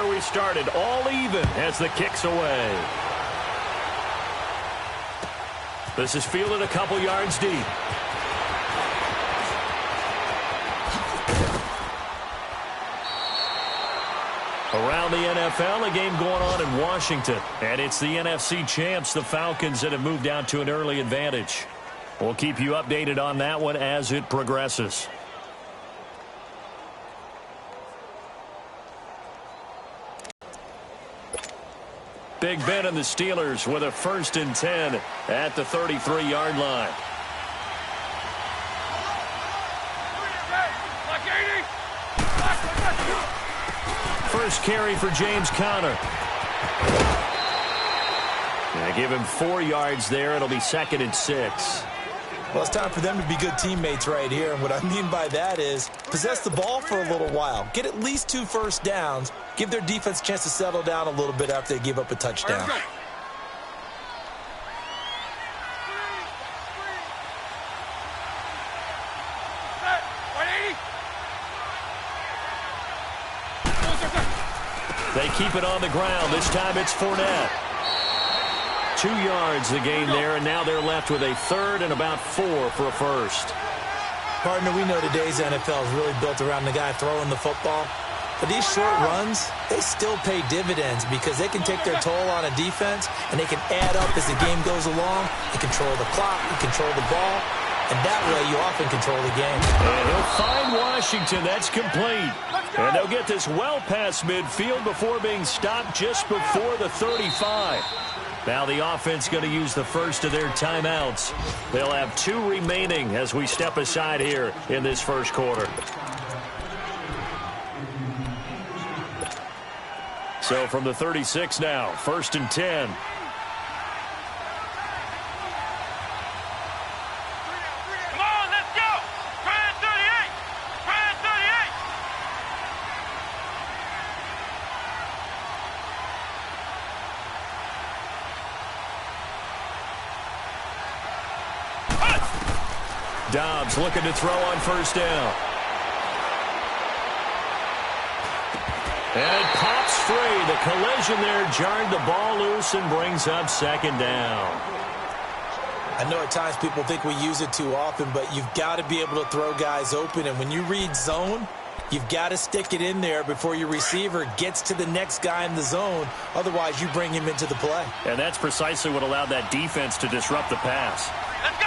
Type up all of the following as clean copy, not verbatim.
where we started, all even as the kick's away. This is fielded a couple yards deep. Around the NFL, a game going on in Washington. And it's the NFC champs, the Falcons, that have moved out to an early advantage. We'll keep you updated on that one as it progresses. Big Ben and the Steelers with a 1st and 10 at the 33-yard line. First carry for James Conner. Give him 4 yards there. It'll be 2nd and 6. Well, it's time for them to be good teammates right here. And what I mean by that is possess the ball for a little while. Get at least 2 first downs. Give their defense a chance to settle down a little bit after they give up a touchdown. They keep it on the ground. This time it's Fournette. 2 yards the gain there, and now they're left with a 3rd and about 4 for a first. Partner, we know today's NFL is really built around the guy throwing the football. But these short runs, they still pay dividends because they can take their toll on a defense, and they can add up as the game goes along. You control the clock, you control the ball, and that way you often control the game. And he'll find Washington. That's complete. And they'll get this well past midfield before being stopped just before the 35. Now the offense going to use the first of their timeouts. They'll have 2 remaining as we step aside here in this first quarter. So from the 36 now, 1st and 10. Dobbs looking to throw on 1st down. And it pops free. The collision there jarred the ball loose and brings up 2nd down. I know at times people think we use it too often, but you've got to be able to throw guys open. And when you read zone, you've got to stick it in there before your receiver gets to the next guy in the zone. Otherwise, you bring him into the play. And that's precisely what allowed that defense to disrupt the pass. Let's go!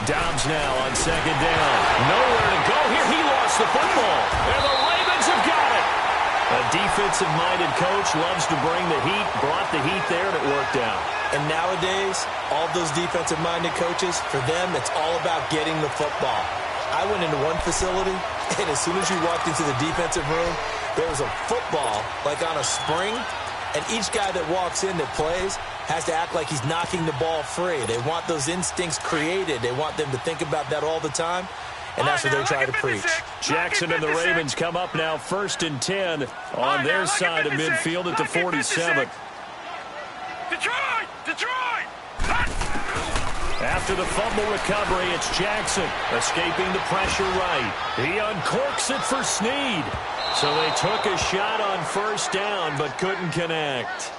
Dobbs now on 2nd down. Nowhere to go here. He lost the football. And the Ravens have got it. A defensive-minded coach loves to bring the heat. Brought the heat there, and it worked out. And nowadays, all those defensive-minded coaches, for them, it's all about getting the football. I went into one facility, and as soon as you walked into the defensive room, there was a football, like on a spring, and each guy that walks in that plays has to act like he's knocking the ball free. They want those instincts created. They want them to think about that all the time, and that's what they're trying to preach. Jackson and the Ravens come up now 1st and 10 on their side of midfield at the 47. Detroit! After the fumble recovery, it's Jackson escaping the pressure right. He uncorks it for Snead. So they took a shot on 1st down but couldn't connect.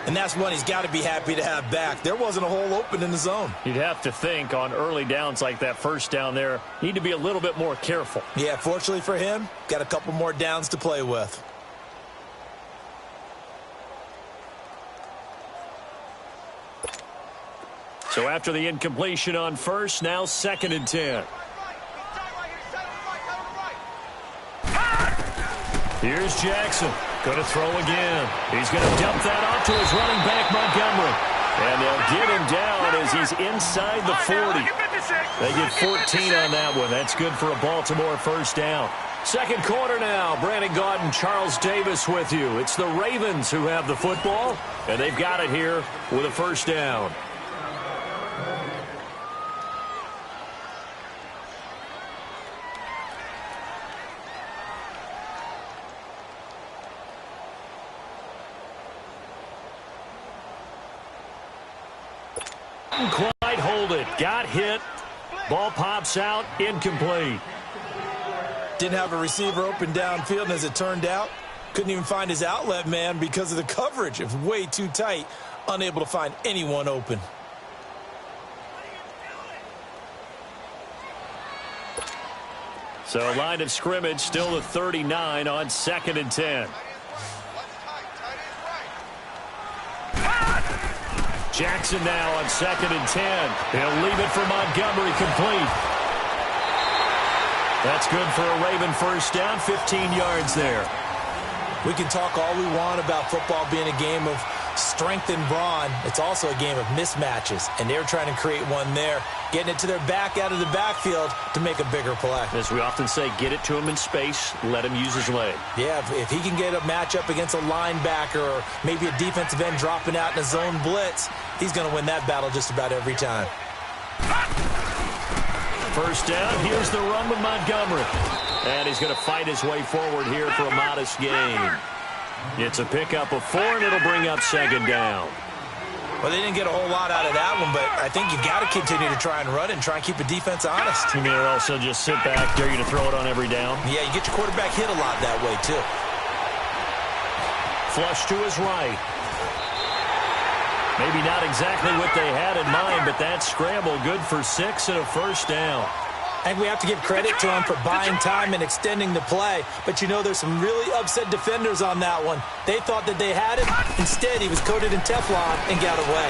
And that's one he's got to be happy to have back. There wasn't a hole open in the zone. You'd have to think on early downs like that 1st down there, need to be a little bit more careful. Yeah, fortunately for him, got a couple more downs to play with. So after the incompletion on 1st, now 2nd and 10. Here's Jackson. Going to throw again. He's going to dump that off to his running back, Montgomery. And they'll get him down as he's inside the 40. They get 14 on that one. That's good for a Baltimore 1st down. 2nd quarter now. Brandon Gaudin, Charles Davis with you. It's the Ravens who have the football, and they've got it here with a 1st down. Couldn't quite hold it. Got hit. Ball pops out, incomplete. Didn't have a receiver open downfield, and as it turned out, couldn't even find his outlet man because of the coverage. It was way too tight, unable to find anyone open. So line of scrimmage still at 39 on 2nd and 10. Jackson now on 2nd and 10. He'll leave it for Montgomery, complete. That's good for a Raven first down, 15 yards there. We can talk all we want about football being a game of strength and brawn. It's also a game of mismatches, and they're trying to create one there, getting it to their back out of the backfield to make a bigger play. As we often say, get it to him in space, let him use his leg. Yeah, if he can get a matchup against a linebacker or maybe a defensive end dropping out in a zone blitz, he's going to win that battle just about every time. First down, here's the run with Montgomery. And he's going to fight his way forward here for a modest gain. It's a pickup of 4, and it'll bring up 2nd down. Well, they didn't get a whole lot out of that one, but I think you've got to continue to try and run it and try and keep the defense honest. You mean also just sit back, dare you to throw it on every down? Yeah, you get your quarterback hit a lot that way, too. Flush to his right. Maybe not exactly what they had in mind, but that scramble good for 6 and a first down. I think we have to give credit to him for buying time and extending the play. But, you know, there's some really upset defenders on that one. They thought that they had him. Instead, he was coated in Teflon and got away.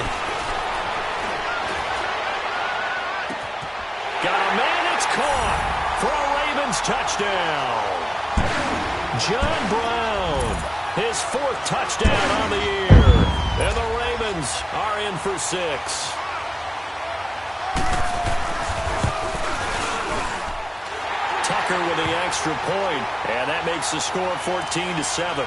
Got a man, it's caught for a Ravens touchdown. John Brown, his 4th touchdown on the year. And the Ravens are in for 6. Tucker with the extra point, and that makes the score 14-7.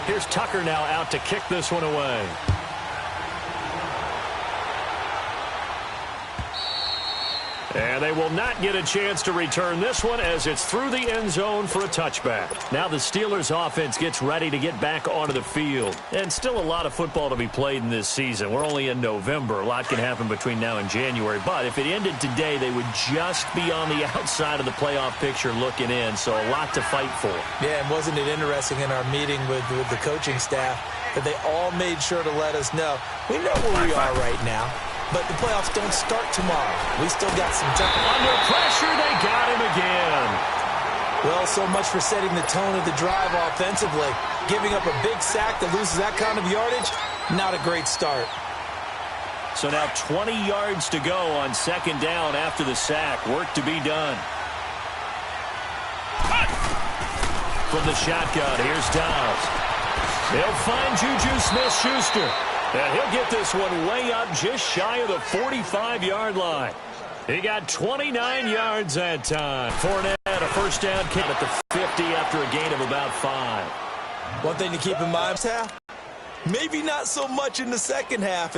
Here's Tucker now out to kick this one away. And they will not get a chance to return this one as it's through the end zone for a touchback. Now the Steelers offense gets ready to get back onto the field. And still a lot of football to be played in this season. We're only in November. A lot can happen between now and January. But if it ended today, they would just be on the outside of the playoff picture looking in. So a lot to fight for. Yeah, and wasn't it interesting in our meeting with the coaching staff that they all made sure to let us know, we know where we are right now. But the playoffs don't start tomorrow. We still got some time. Under pressure, they got him again. Well, so much for setting the tone of the drive offensively. Giving up a big sack that loses that kind of yardage, not a great start. So now 20 yards to go on 2nd down after the sack. Work to be done. From the shotgun, here's Dobbs. He'll find Juju Smith-Schuster. And he'll get this one way up just shy of the 45-yard line. He got 29 yards that time. Fournette, a first down kick at the 50 after a gain of about 5. One thing to keep in mind, maybe not so much in the second half.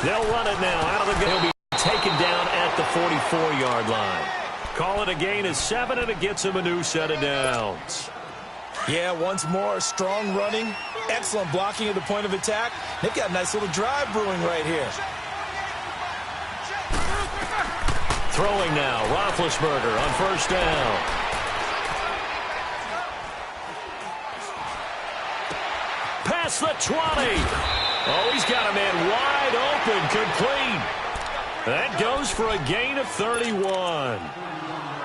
They'll run it now. Out of the game. He'll be taken down at the 44-yard line. Call it a gain of 7, and it gets him a new set of downs. Yeah, once more, strong running, excellent blocking at the point of attack. They've got a nice little drive brewing right here. Throwing now, Roethlisberger on first down. Past the 20. Oh, he's got a man wide open, complete. That goes for a gain of 31.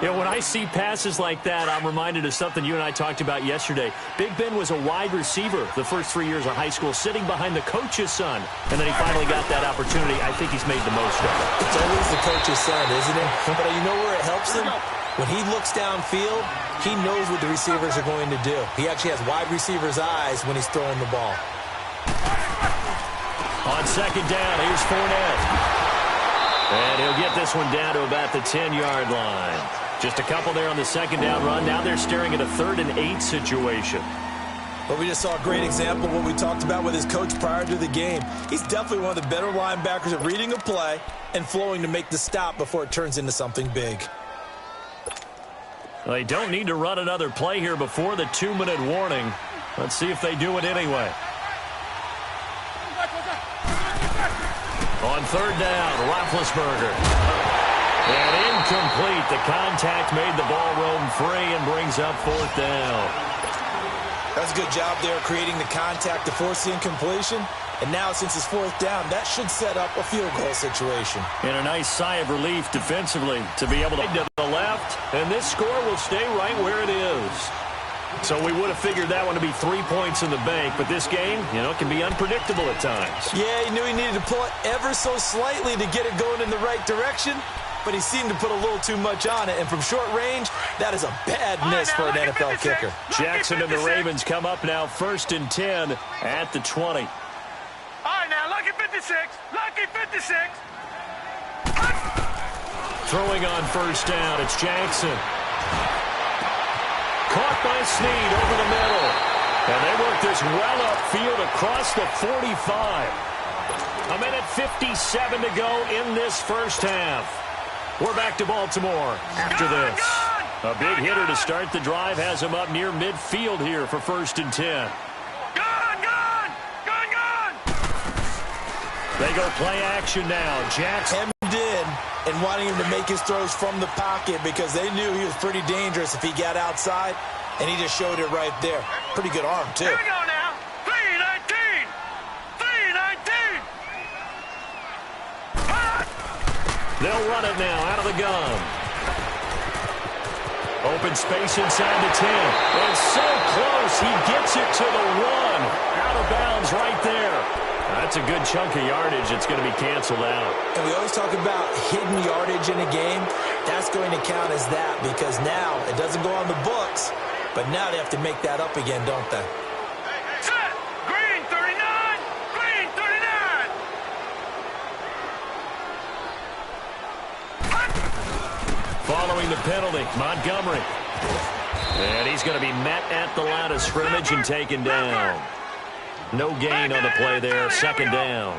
You know, when I see passes like that, I'm reminded of something you and I talked about yesterday. Big Ben was a wide receiver the first 3 years of high school, sitting behind the coach's son. And then he finally got that opportunity. I think he's made the most of it. It's always the coach's son, isn't it? But you know where it helps him? When he looks downfield, he knows what the receivers are going to do. He actually has wide receivers' eyes when he's throwing the ball. On 2nd down, here's Fournette. And he'll get this one down to about the 10-yard line. Just a couple there on the 2nd down run. Now they're staring at a 3rd and 8 situation. But we just saw a great example of what we talked about with his coach prior to the game. He's definitely one of the better linebackers at reading a play and flowing to make the stop before it turns into something big. They don't need to run another play here before the 2-minute warning. Let's see if they do it anyway. On third down, Roethlisberger. And incomplete. The contact made the ball roam free and brings up fourth down. That's a good job there creating the contact to force the incompletion. And now, since it's fourth down, that should set up a field goal situation. And a nice sigh of relief defensively to be able to the left. And this score will stay right where it is. So we would have figured that one to be 3 points in the bank. But this game, it can be unpredictable at times. Yeah, he knew he needed to pull it ever so slightly to get it going in the right direction. But he seemed to put a little too much on it. And from short range, that is a bad miss for an NFL kicker. Jackson and the Ravens come up now 1st and 10 at the 20. All right, now, lucky 56. Lucky 56. Throwing on first down, it's Jackson. Caught by Snead over the middle. And they work this well upfield across the 45. 1:57 to go in this first half. We're back to Baltimore after this. A big hitter to start the drive has him up near midfield here for 1st and 10. They go play action now. Jackson hemmed in and wanting him to make his throws from the pocket because they knew he was pretty dangerous if he got outside, and he just showed it right there. Pretty good arm, too. Here we go now. 3-19. 3-19. They'll run it now out of the gun. Open space inside the 10. And so close, he gets it to the 1. Out of bounds right there. That's a good chunk of yardage. It's going to be canceled out. And we always talk about hidden yardage in a game. That's going to count as that because now it doesn't go on the books, but now they have to make that up again, don't they? Set. Green 39. Green 39. Following the penalty, Montgomery. And he's going to be met at the line of scrimmage and taken down. No gain on the play there, 2nd down.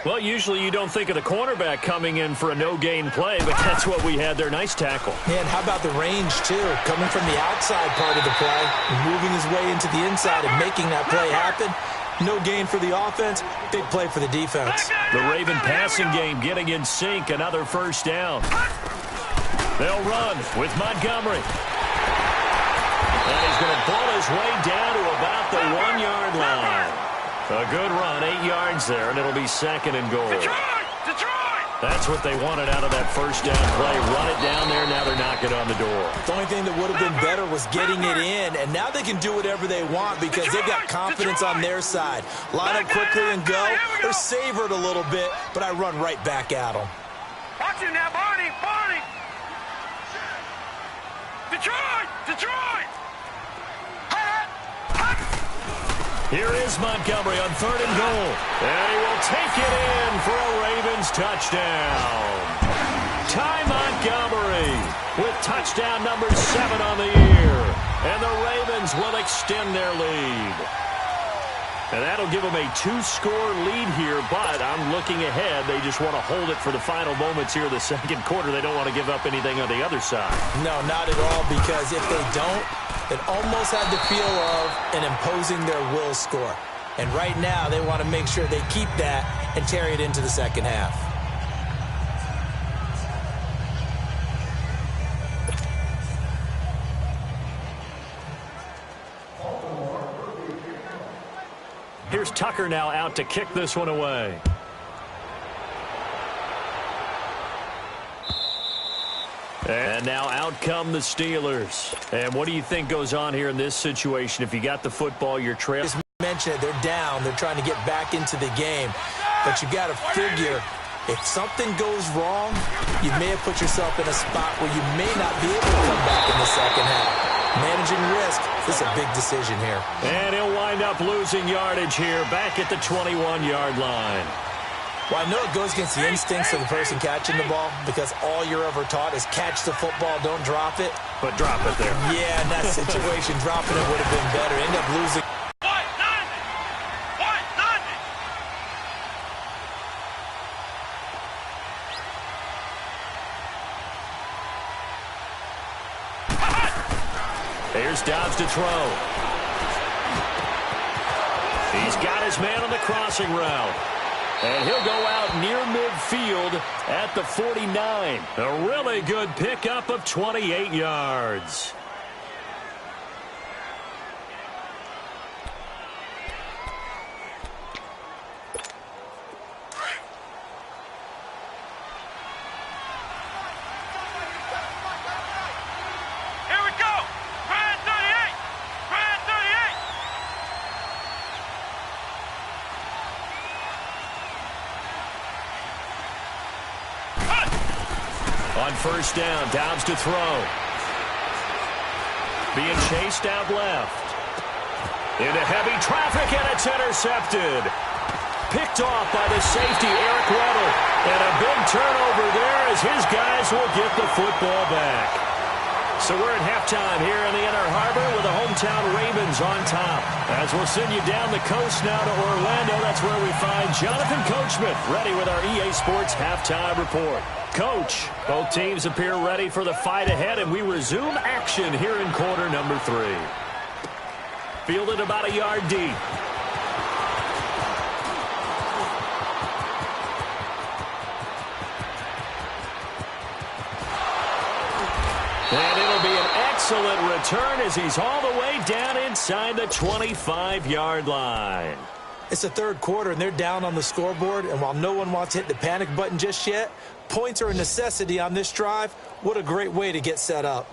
Well, usually you don't think of the cornerback coming in for a no-gain play, but that's what we had there. Nice tackle. Man, how about the range, too? Coming from the outside part of the play, moving his way into the inside and making that play happen. No gain for the offense, big play for the defense. The Raven passing game getting in sync, another 1st down. They'll run with Montgomery. And he's going to pull his way down to about the 1-yard line. A good run, 8 yards there, and it'll be 2nd and goal. Detroit! That's what they wanted out of that 1st down play. Run it down there, now they're knocking on the door. The only thing that would have been better was getting it in, and now they can do whatever they want because they've got confidence on their side. Line up quickly and go, or savor it a little bit, but I run right back at them. Watch him now, Barney! Detroit! Here is Montgomery on 3rd and goal. And he will take it in for a Ravens touchdown. Ty Montgomery with touchdown number 7 on the year. And the Ravens will extend their lead. And that'll give them a 2-score lead here, but I'm looking ahead. They just want to hold it for the final moments here of the 2nd quarter. They don't want to give up anything on the other side. No, not at all, because if they don't, it almost had the feel of an imposing their will score. And right now, they want to make sure they keep that and carry it into the 2nd half. Here's Tucker now out to kick this one away. And now out come the Steelers. And what do you think goes on here in this situation? If you got the football, you're trailing. Just mentioned it, they're down. They're trying to get back into the game. But you got to figure, if something goes wrong, you may have put yourself in a spot where you may not be able to come back in the 2nd half. Managing risk, this is a big decision here. And he'll wind up losing yardage here, back at the 21-yard line. Well, I know it goes against the instincts of the person catching the ball because all you're ever taught is catch the football, don't drop it. but drop it there. Yeah, in that situation, dropping it would have been better. End up losing. Here's Dobbs to throw. He's got his man on the crossing route. And he'll go out near midfield at the 49. A really good pickup of 28 yards. On first down, Dobbs to throw. Being chased out left. Into heavy traffic, and it's intercepted. Picked off by the safety, Eric Weddle. And a big turnover there as his guys will get the football back. So we're at halftime here in the Inner Harbor with the hometown Ravens on top. As we'll send you down the coast now to Orlando, that's where we find Jonathan Coachman ready with our EA Sports halftime report. Coach, both teams appear ready for the fight ahead, and we resume action here in quarter number 3. Fielded about a yard deep. And it'll be an excellent return as he's all the way down inside the 25-yard line. It's the third quarter, and they're down on the scoreboard. And while no one wants to hit the panic button just yet, points are a necessity on this drive. What a great way to get set up.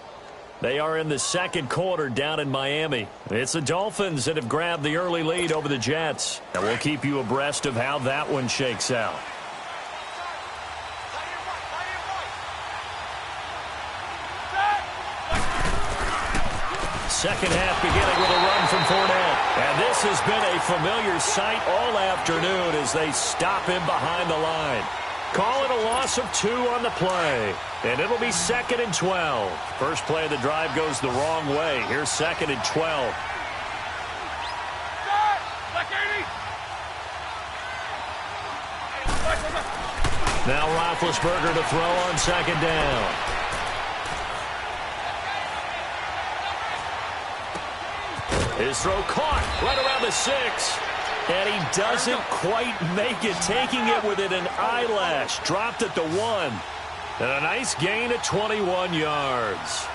They are in the second quarter down in Miami. It's the Dolphins that have grabbed the early lead over the Jets. And we'll keep you abreast of how that one shakes out. Second half beginning with a run from Fournette. And this has been a familiar sight all afternoon as they stop him behind the line. Call it a loss of 2 on the play. And it'll be 2nd and 12. First play of the drive goes the wrong way. Here's 2nd and 12. Now Roethlisberger to throw on 2nd down. His throw caught right around the 6. And he doesn't quite make it, taking it within an eyelash. Dropped at the 1. And a nice gain of 21 yards.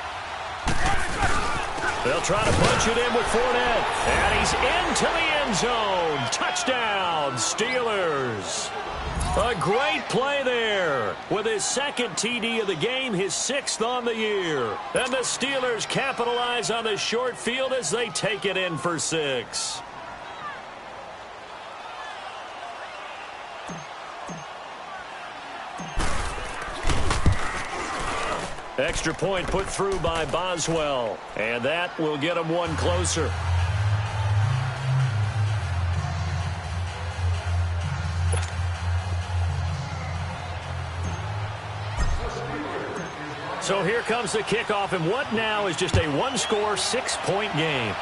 They'll try to punch it in with Fournette. And he's into the end zone. Touchdown, Steelers. A great play there. With his 2nd TD of the game, his 6th on the year. And the Steelers capitalize on the short field as they take it in for 6. Extra point put through by Boswell. And that will get him one closer. So here comes the kickoff, and what now is just a one-score, 6-point game.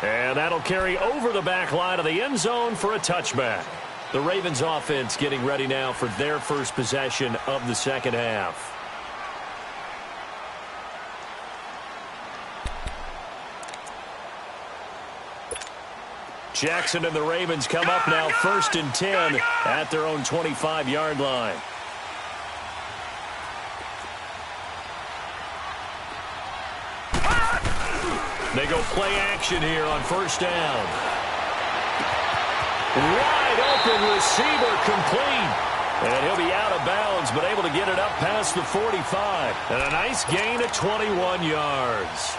And that'll carry over the back line of the end zone for a touchback. The Ravens offense getting ready now for their first possession of the second half. Jackson and the Ravens come up now 1st and 10 at their own 25-yard line. They go play action here on 1st down. Wide open receiver complete. And he'll be out of bounds, but able to get it up past the 45. And a nice gain of 21 yards.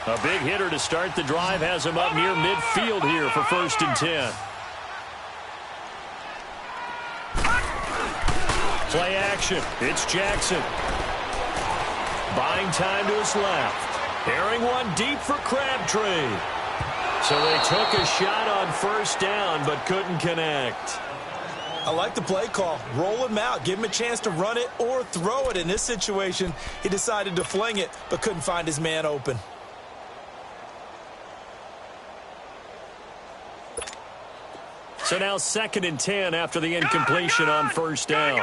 A big hitter to start the drive has him up near midfield here for 1st and 10. Play action. It's Jackson. Buying time to his left. Airing one deep for Crabtree. So they took a shot on first down, but couldn't connect. I like the play call. Roll him out. Give him a chance to run it or throw it. In this situation, he decided to fling it, but couldn't find his man open. So now 2nd and 10 after the incompletion on first down.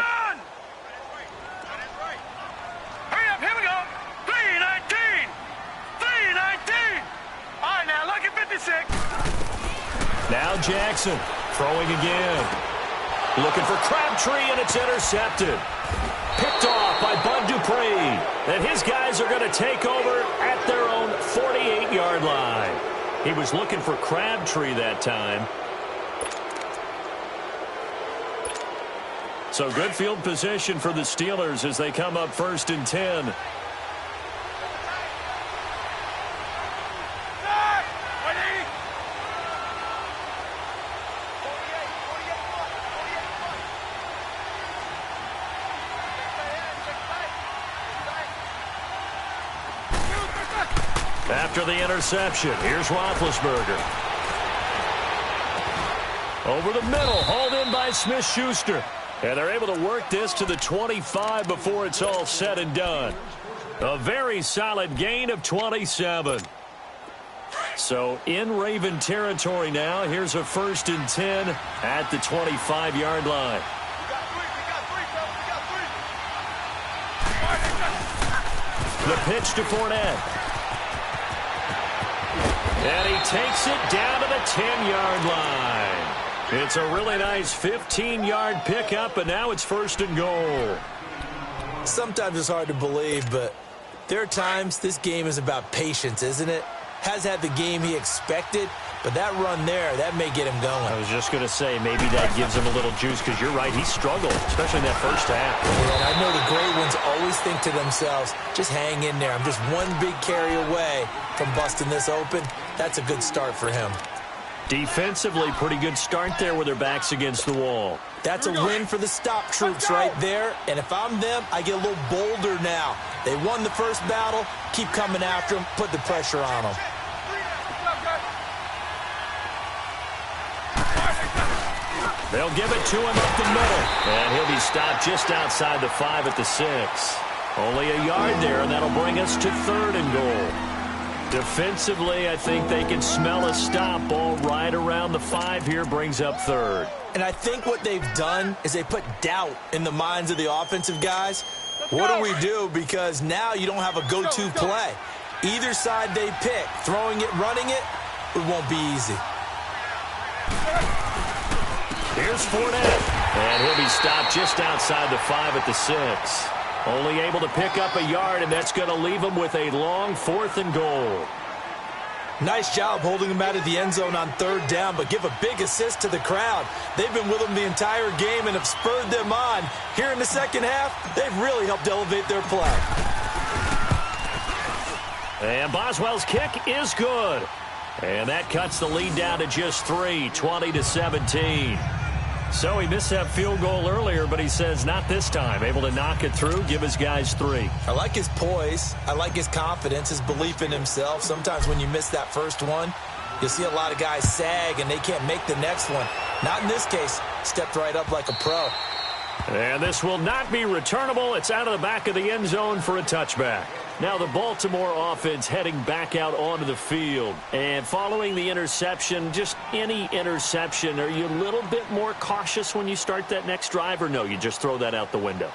Hurry up, here we go. 3:19. 3:19. All right, now look at 56. Now Jackson throwing again. Looking for Crabtree, and it's intercepted. Picked off by Bud Dupree. And his guys are going to take over at their own 48-yard line. He was looking for Crabtree that time. So good field position for the Steelers as they come up 1st and 10. After the interception, here's Roethlisberger. Over the middle, hauled in by Smith-Schuster. And they're able to work this to the 25 before it's all said and done. A very solid gain of 27. So in Raven territory now, here's a 1st and 10 at the 25-yard line. The pitch to Fournette. And he takes it down to the 10-yard line. It's a really nice 15-yard pickup, and now it's 1st and goal. Sometimes it's hard to believe, but there are times this game is about patience, isn't it? Has had the game he expected, but that run there, that may get him going. I was just going to say, maybe that gives him a little juice, because you're right, he struggled, especially in that first half. Yeah, and I know the great ones always think to themselves, just hang in there. I'm just one big carry away from busting this open. That's a good start for him. Defensively, pretty good start there with their backs against the wall. That's a win for the stop troops right there. And if I'm them, I get a little bolder now. They won the first battle. Keep coming after them. Put the pressure on them. They'll give it to him up the middle. And he'll be stopped just outside the 5 at the 6. Only a yard there, and that'll bring us to 3rd and goal. Defensively, I think they can smell a stop. Ball right around the 5 here, brings up 3rd. And I think what they've done is they put doubt in the minds of the offensive guys. What do we do? Because now you don't have a go-to play. Either side they pick, throwing it, running it, it won't be easy. Here's Fournette. And he'll be stopped just outside the 5 at the 6. Only able to pick up a yard, and that's going to leave him with a long 4th and goal. Nice job holding him out of the end zone on 3rd down, but give a big assist to the crowd. They've been with him the entire game and have spurred them on. Here in the second half, they've really helped elevate their play. And Boswell's kick is good. And that cuts the lead down to just 3, 20-17. So he missed that field goal earlier, but he says not this time. Able to knock it through, give his guys 3. I like his poise. I like his confidence, his belief in himself. Sometimes when you miss that first one, you'll see a lot of guys sag and they can't make the next one. Not in this case. Stepped right up like a pro. And this will not be returnable. It's out of the back of the end zone for a touchback. Now the Baltimore offense heading back out onto the field. And following the interception, just any interception, are you a little bit more cautious when you start that next drive, or no, you just throw that out the window?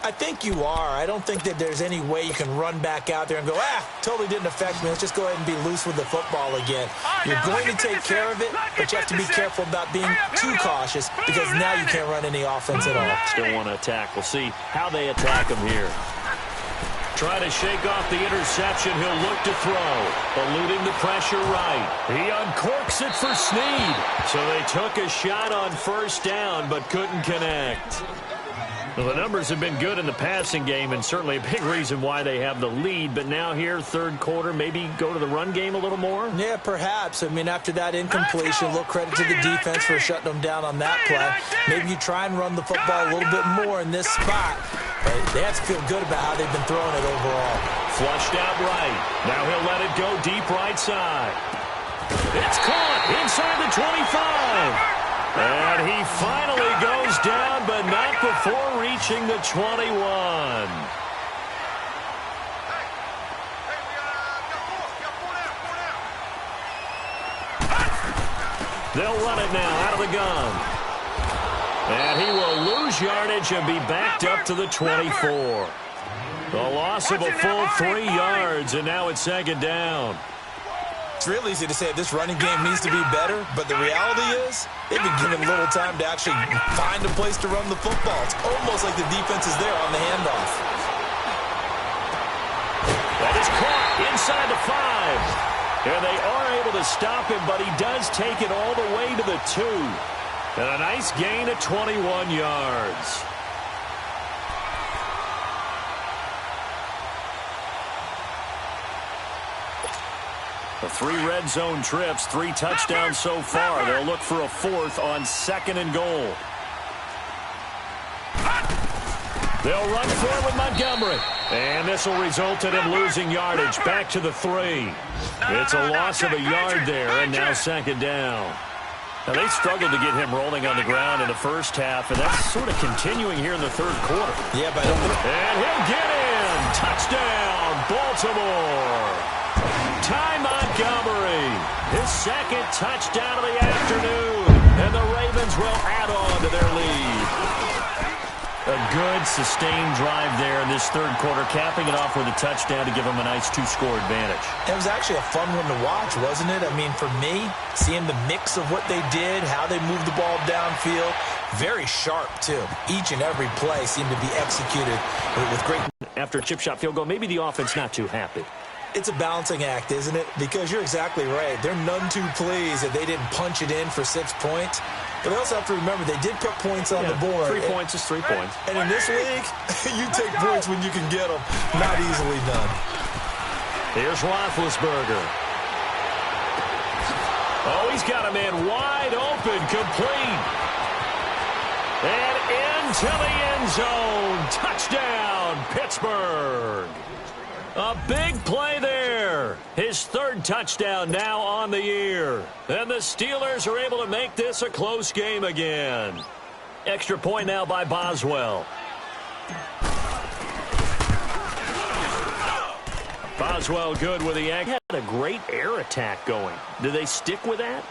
I think you are. I don't think that there's any way you can run back out there and go, totally didn't affect me. Let's just go ahead and be loose with the football again. You're going to take care of it, but you have to be careful about being too cautious because now you can't run any offense at all. Still want to attack. We'll see how they attack him here. Try to shake off the interception. He'll look to throw. Eluding the pressure right. He uncorks it for Snead. So they took a shot on first down but couldn't connect. Well, the numbers have been good in the passing game and certainly a big reason why they have the lead. But now here, third quarter, maybe go to the run game a little more? Yeah, perhaps. I mean, after that incompletion, a little credit to the defense for shutting them down on that play. Maybe you try and run the football a little bit more in this spot. But they have to feel good about how they've been throwing it overall. Flushed out right. Now he'll let it go deep right side. It's caught inside the 25. And he finally goes down, but not before reaching the 21. They'll run it now out of the gun. And he will lose yardage and be backed up to the 24. The loss of a full 3 yards, and now it's second down. It's real easy to say this running game needs to be better, but the reality is they've been given little time to actually find a place to run the football. It's almost like the defense is there on the handoff. That is caught inside the 5. And they are able to stop him, but he does take it all the way to the 2. And a nice gain of 21 yards. The 3 red zone trips, 3 touchdowns so far. They'll look for a 4th on 2nd and goal. They'll run forward with Montgomery. And this will result in him losing yardage back to the 3. It's a loss of a yard there, and now second down. Now, they struggled to get him rolling on the ground in the first half, and that's sort of continuing here in the third quarter. Yeah, but and he'll get in. Touchdown, Baltimore. Ty Montgomery, his 2nd touchdown of the afternoon, and the Ravens will add on to their lead. A good, sustained drive there in this third quarter, capping it off with a touchdown to give them a nice 2-score advantage. It was actually a fun one to watch, wasn't it? I mean, for me, seeing the mix of what they did, how they moved the ball downfield, very sharp, too. Each and every play seemed to be executed with great... After a chip shot field goal, maybe the offense not too happy. It's a balancing act, isn't it? Because you're exactly right. They're none too pleased that they didn't punch it in for 6 points. But they also have to remember they did put points on the board. 3 points is 3 points. And in this league, you take points when you can get them. Not easily done. Here's Roethlisberger. Oh, he's got a man wide open, complete. And into the end zone. Touchdown, Pittsburgh. A big play there. His 3rd touchdown now on the year. And the Steelers are able to make this a close game again. Extra point now by Boswell. Boswell good with the egg. Had a great air attack going. Do they stick with that?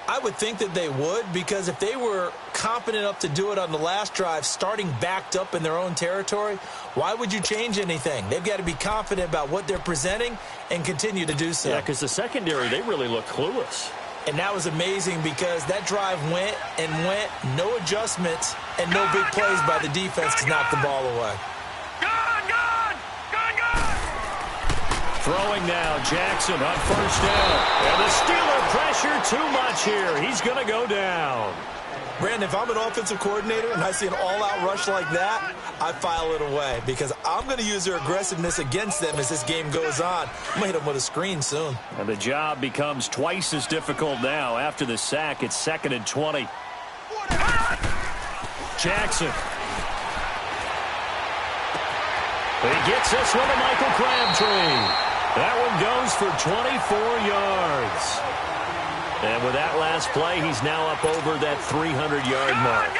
I would think that they would, because if they were confident enough to do it on the last drive, starting backed up in their own territory, why would you change anything? They've got to be confident about what they're presenting and continue to do so. Yeah, because the secondary, they really look clueless. And that was amazing because that drive went and went, no adjustments, and no big plays by the defense to knock the ball away. Throwing now, Jackson on first down. And the Steeler pressure too much here. He's going to go down. Brandon, if I'm an offensive coordinator and I see an all-out rush like that, I file it away because I'm going to use their aggressiveness against them as this game goes on. I'm going to hit them with a screen soon. And the job becomes twice as difficult now. After the sack, it's 2nd and 20. Jackson. He gets this one to Michael Crabtree. That one goes for 24 yards. And with that last play, he's now up over that 300-yard mark.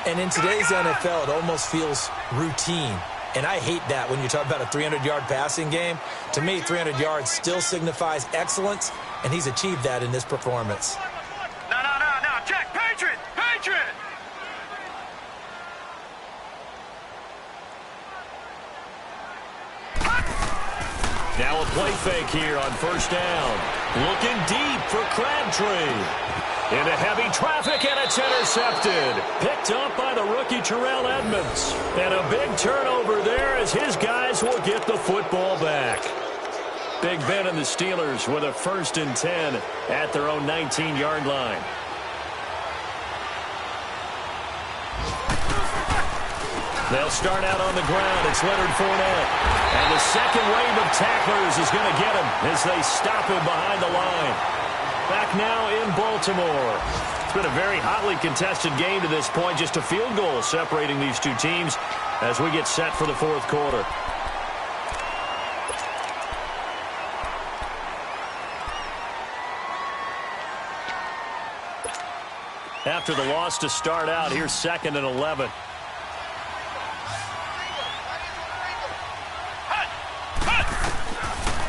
And in today's NFL, it almost feels routine. And I hate that when you talk about a 300-yard passing game. To me, 300 yards still signifies excellence, and he's achieved that in this performance. No, check, Patriot! Now a play fake here on first down. Looking deep for Crabtree. Into heavy traffic, and it's intercepted. Picked up by the rookie Terrell Edmonds. And a big turnover there as his guys will get the football back. Big Ben and the Steelers with a 1st and 10 at their own 19-yard line. They'll start out on the ground. It's Leonard Fournette. And the second wave of tacklers is going to get him as they stop him behind the line. Back now in Baltimore. It's been a very hotly contested game to this point. Just a field goal separating these two teams as we get set for the fourth quarter. after the loss to start out. Here's 2nd and 11.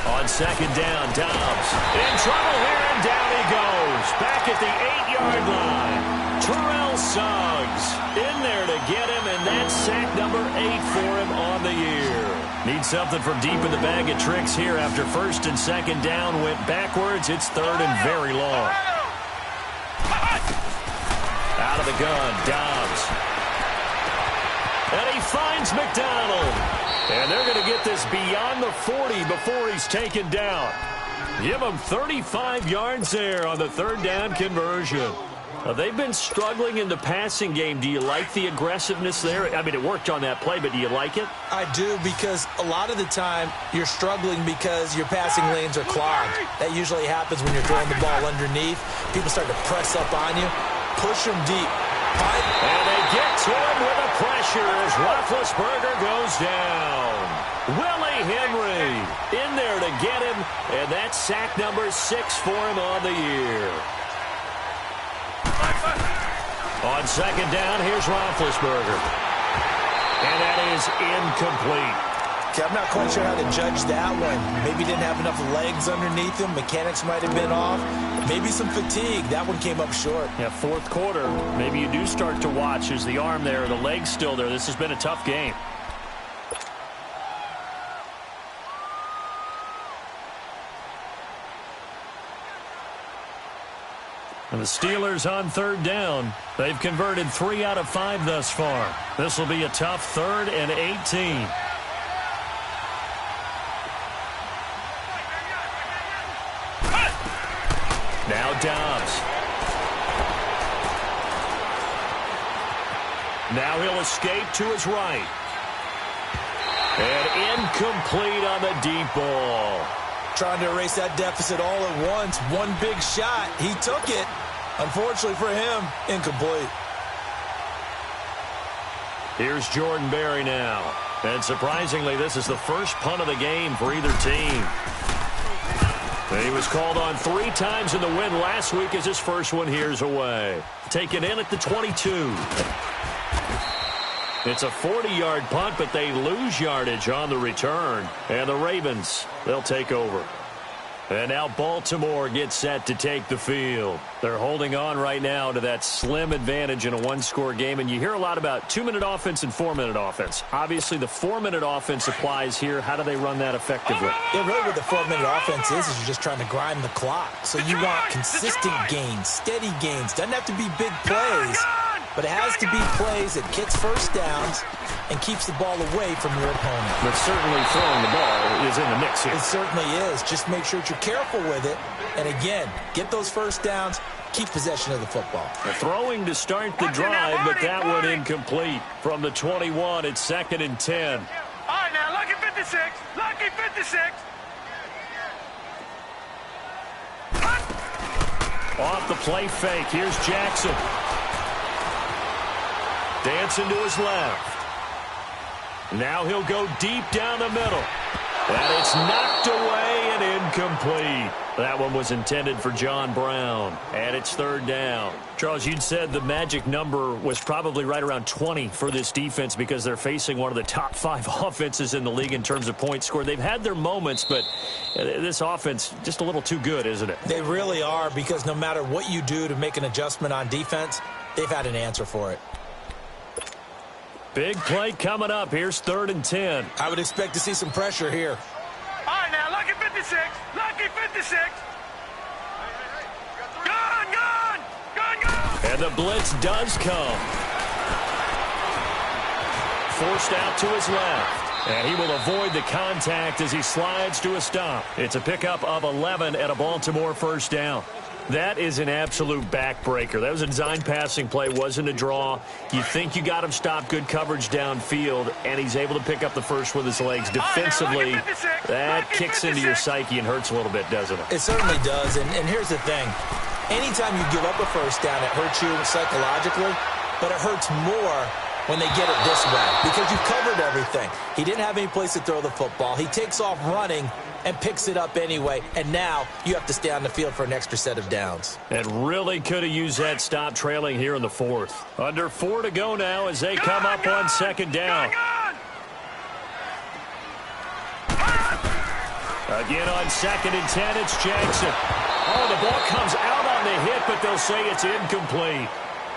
On 2nd down, Dobbs in trouble here, and down he goes. Back at the 8-yard line. Terrell Suggs in there to get him, and that's sack number 8 for him on the year. Needs something from deep in the bag of tricks here after 1st and 2nd down went backwards. It's 3rd and very long. Out of the gun, Dobbs. And he finds McDonald. And they're going to get this beyond the 40 before he's taken down. Give him 35 yards there on the 3rd down conversion. They've been struggling in the passing game. Do you like the aggressiveness there? I mean, it worked on that play, but do you like it? I do, because a lot of the time you're struggling because your passing lanes are clogged. That usually happens when you're throwing the ball underneath. People start to press up on you. Push them deep. And they get to him with the pressure as Roethlisberger goes down. Willie Henry in there to get him, and that's sack number 6 for him on the year. On 2nd down, here's Roethlisberger. And that is incomplete. Okay, I'm not quite sure how to judge that one. Maybe didn't have enough legs underneath him. Mechanics might have been off. Maybe some fatigue. That one came up short. Yeah, 4th quarter, maybe you do start to watch. Is the arm there, the leg's still there? This has been a tough game. And the Steelers on 3rd down. They've converted 3 out of 5 thus far. This will be a tough 3rd and 18. Now Dobbs. Now he'll escape to his right. And incomplete on the deep ball. Trying to erase that deficit all at once. One big shot. He took it. Unfortunately for him, incomplete. Here's Jordan Berry now. And surprisingly, this is the first punt of the game for either team. And he was called on 3 times in the win last week as his first one here's away. Taken in at the 22. It's a 40-yard punt, but they lose yardage on the return. And the Ravens, they'll take over. And now Baltimore gets set to take the field. They're holding on right now to that slim advantage in a 1-score game. And you hear a lot about 2-minute offense and 4-minute offense. Obviously, the 4-minute offense applies here. How do they run that effectively? Yeah, really what the 4-minute offense is you're just trying to grind the clock. So you want consistent gains, steady gains. Doesn't have to be big plays, but it has to be plays that gets first downs and keeps the ball away from your opponent. But certainly throwing the ball is in the mix here. It certainly is. Just make sure that you're careful with it. And again, get those first downs, keep possession of the football. Throwing to start the drive, but that one incomplete. From the 21, it's 2nd and 10. All right, now, lucky 56. Lucky 56. Off the play fake. Here's Jackson. Dancing to his left. Now he'll go deep down the middle. And it's knocked away and incomplete. That one was intended for John Brown. And it's 3rd down. Charles, you'd said the magic number was probably right around 20 for this defense because they're facing one of the top 5 offenses in the league in terms of points scored. They've had their moments, but this offense just a little too good, isn't it? They really are, because no matter what you do to make an adjustment on defense, they've had an answer for it. Big play coming up. Here's 3rd and 10. I would expect to see some pressure here. All right, now, lucky 56. Lucky 56. Gone, gone. Gone, gone. And the blitz does come. Forced out to his left. And he will avoid the contact as he slides to a stop. It's a pickup of 11 at a Baltimore 1st down. That is an absolute backbreaker. That was a design passing play, wasn't a draw. You think you got him stopped, good coverage downfield, and he's able to pick up the first with his legs. Defensively, that kicks into your psyche and hurts a little bit, doesn't it? It certainly does, and here's the thing. Anytime you give up a first down, it hurts you psychologically, but it hurts more when they get it this way because you've covered everything. He didn't have any place to throw the football. He takes off running and picks it up anyway, and now you have to stay on the field for an extra set of downs. And really could have used that stop trailing here in the fourth. Under 4 to go now as they come up on second down. Again on 2nd and 10, it's Jackson. Oh, the ball comes out on the hit, but they'll say it's incomplete.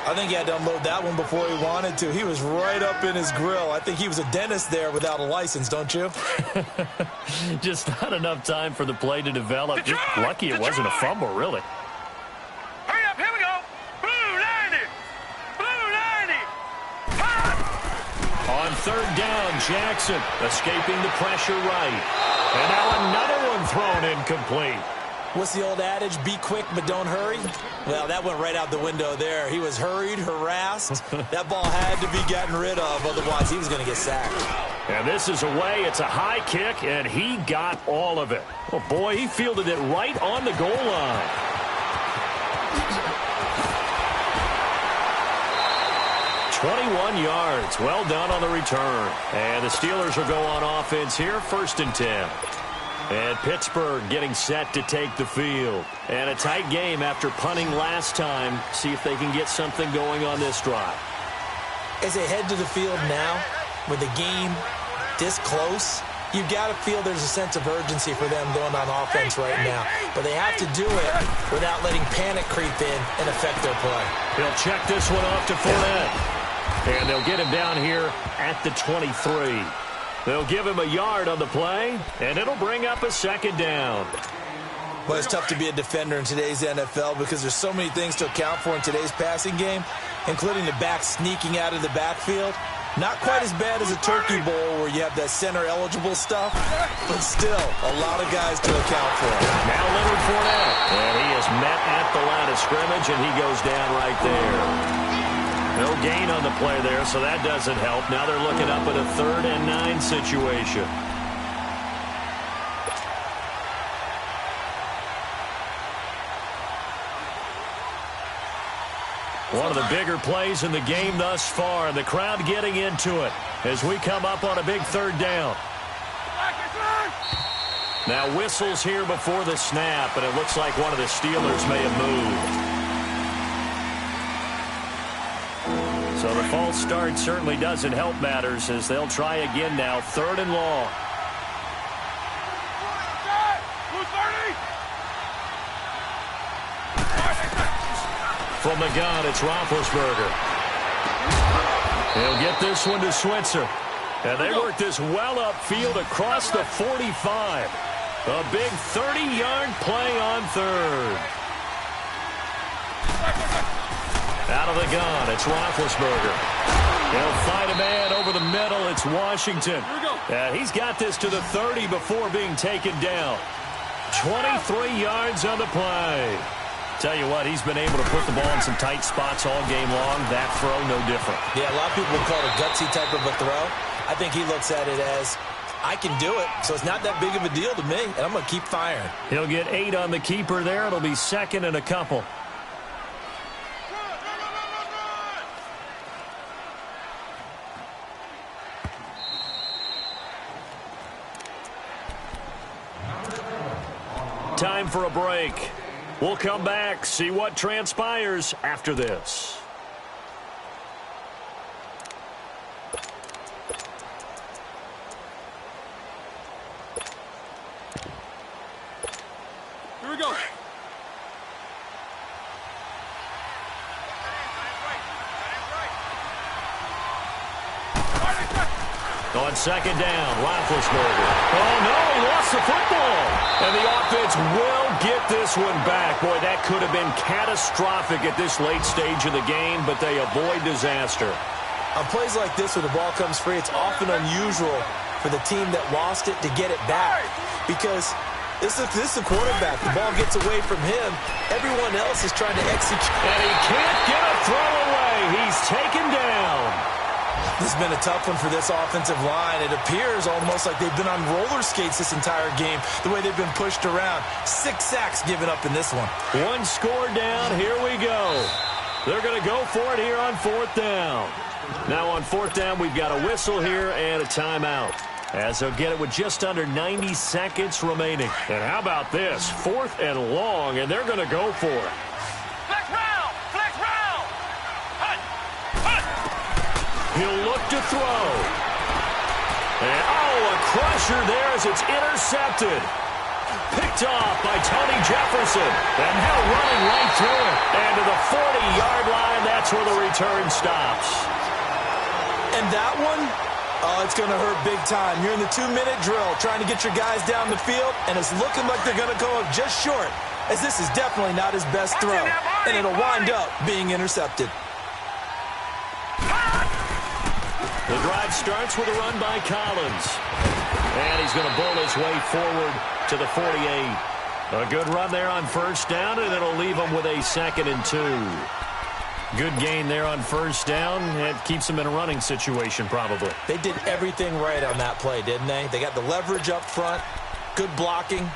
I think he had to unload that one before he wanted to. He was right up in his grill. I think he was a dentist there without a license, don't you? Just not enough time for the play to develop. Just lucky it wasn't a fumble, really. Hurry up, here we go. Blue 90. Blue 90. On 3rd down, Jackson escaping the pressure right. And now another one thrown incomplete. What's the old adage? Be quick, but don't hurry? Well, that went right out the window there. He was hurried, harassed. That ball had to be gotten rid of, otherwise he was going to get sacked. And this is away. It's a high kick, and he got all of it. Oh, boy, he fielded it right on the goal line. $21 well done on the return. And the Steelers will go on offense here, 1st and 10. And Pittsburgh getting set to take the field. And a tight game after punting last time. See if they can get something going on this drive. As they head to the field now, with the game this close, you've got to feel there's a sense of urgency for them going on offense right now. But they have to do it without letting panic creep in and affect their play. He'll check this one off to Fournette. And they'll get him down here at the 23. They'll give him a yard on the play, and it'll bring up a 2nd down. Well, it's tough to be a defender in today's NFL because there's so many things to account for in today's passing game, including the back sneaking out of the backfield. Not quite as bad as a turkey bowl where you have that center-eligible stuff, but still a lot of guys to account for. Now Leonard Fournette, and he is met at the line of scrimmage, and he goes down right there. No gain on the play there, so that doesn't help. Now they're looking up at a 3rd and 9 situation. One of the bigger plays in the game thus far, and the crowd getting into it as we come up on a big 3rd down. Now whistles here before the snap, and it looks like one of the Steelers may have moved. So the false start certainly doesn't help matters as they'll try again now, 3rd and long. From the gun, it's Roethlisberger. He'll get this one to Switzer. And they work this well upfield across the 45. A big 30-yard play on 3rd. Out of the gun, it's Roethlisberger. He'll fight a man over the middle. It's Washington. And he's got this to the 30 before being taken down. 23 yards on the play. Tell you what, he's been able to put the ball in some tight spots all game long. That throw, no different. Yeah, a lot of people would call it a gutsy type of a throw. I think he looks at it as, I can do it, so it's not that big of a deal to me, and I'm going to keep firing. He'll get 8 on the keeper there. It'll be 2nd and a couple. Time for a break. We'll come back, see what transpires after this. Here we go. On 2nd down, Roethlisberger. Oh, no, he lost the football. And the offense will get this one back. Boy, that could have been catastrophic at this late stage of the game, but they avoid disaster. On plays like this, when the ball comes free, it's often unusual for the team that lost it to get it back. Because this is the quarterback. The ball gets away from him. Everyone else is trying to execute. And he can't get a throw away. He's taken down. This has been a tough one for this offensive line. It appears almost like they've been on roller skates this entire game, the way they've been pushed around. 6 sacks given up in this one. 1 score down. Here we go. They're going to go for it here on 4th down. Now on 4th down, we've got a whistle here and a timeout, as they'll get it with just under 90 seconds remaining. And how about this? 4th and long, and they're going to go for it. Flex round! Flex round! Hut! Hut! He'll look to throw. And, a crusher there as it's intercepted. Picked off by Tony Jefferson. And now running right through it. And to the 40-yard line, that's where the return stops. And that one, it's going to hurt big time. You're in the 2-minute drill trying to get your guys down the field, and it's looking like they're going to go up just short, as this is definitely not his best throw, and it'll wind up being intercepted. The drive starts with a run by Collins. And he's going to bull his way forward to the 48. A good run there on 1st down, and it'll leave him with a 2nd and 2. Good gain there on 1st down. It keeps them in a running situation, probably. They did everything right on that play, didn't they? They got the leverage up front, good blocking,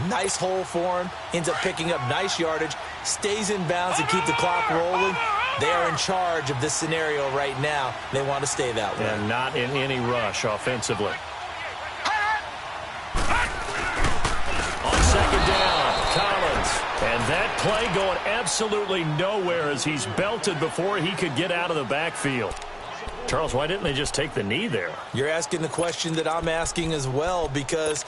nice hole for him, ends up picking up nice yardage, stays in bounds to keep the clock rolling. They are in charge of this scenario right now. They want to stay that way. And not in any rush offensively. On 2nd down, Collins. And that play going absolutely nowhere as he's belted before he could get out of the backfield. Charles, why didn't they just take the knee there? You're asking the question that I'm asking as well, because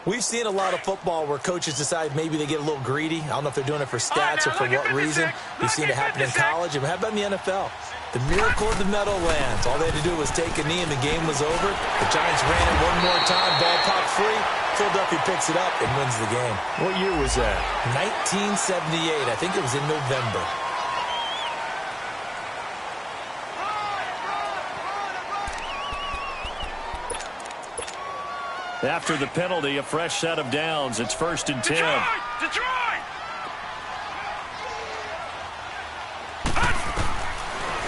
we've seen a lot of football where coaches decide maybe they get a little greedy. I don't know if they're doing it for stats or for what reason. We've seen it happen in college, and how about in the NFL? The miracle of the Meadowlands. All they had to do was take a knee, and the game was over. The Giants ran it one more time. Ball popped free. Philadelphia picks it up and wins the game. What year was that? 1978. I think it was in November. After the penalty, a fresh set of downs. It's 1st and 10. Detroit!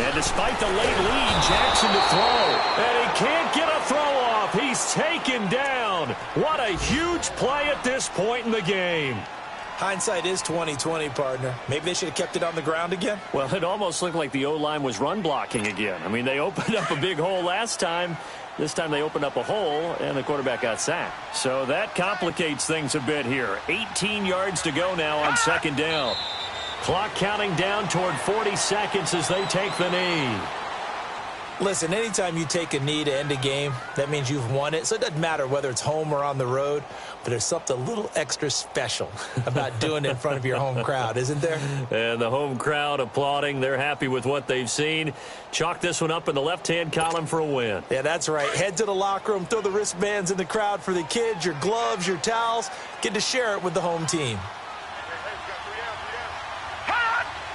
And despite the late lead, Jackson to throw. And he can't get a throw off. He's taken down. What a huge play at this point in the game. Hindsight is 20/20, partner. Maybe they should have kept it on the ground again. Well, it almost looked like the O-line was run blocking again. I mean, they opened up a big hole last time. This time they opened up a hole, and the quarterback got sacked. So that complicates things a bit here. 18 yards to go now on 2nd down. Clock counting down toward 40 seconds as they take the knee. Listen, anytime you take a knee to end a game, that means you've won it. So it doesn't matter whether it's home or on the road, but there's something a little extra special about doing it in front of your home crowd, isn't there? And the home crowd applauding. They're happy with what they've seen. Chalk this one up in the left-hand column for a win. Yeah, that's right. Head to the locker room, throw the wristbands in the crowd for the kids, your gloves, your towels. Get to share it with the home team.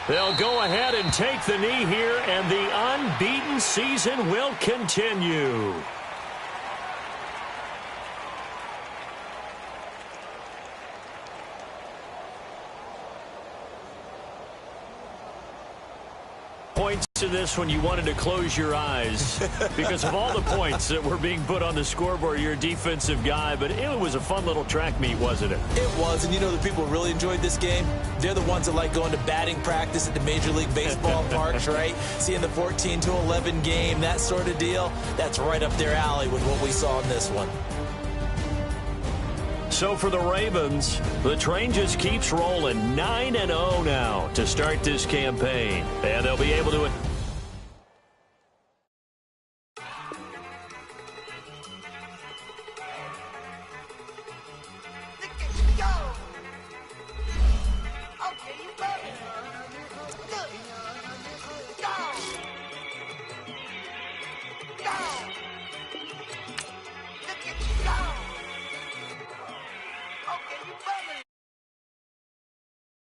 They'll go ahead and take the knee here, and the unbeaten season will continue. Points to this when you wanted to close your eyes because of all the points that were being put on the scoreboard. You're a defensive guy, but it was a fun little track meet, wasn't it? It was, and you know the people who really enjoyed this game? They're the ones that like going to batting practice at the Major League Baseball parks, right? Seeing the 14-11 game, that sort of deal. That's right up their alley with what we saw in this one. So for the Ravens, the train just keeps rolling 9-0 now to start this campaign. And they'll be able to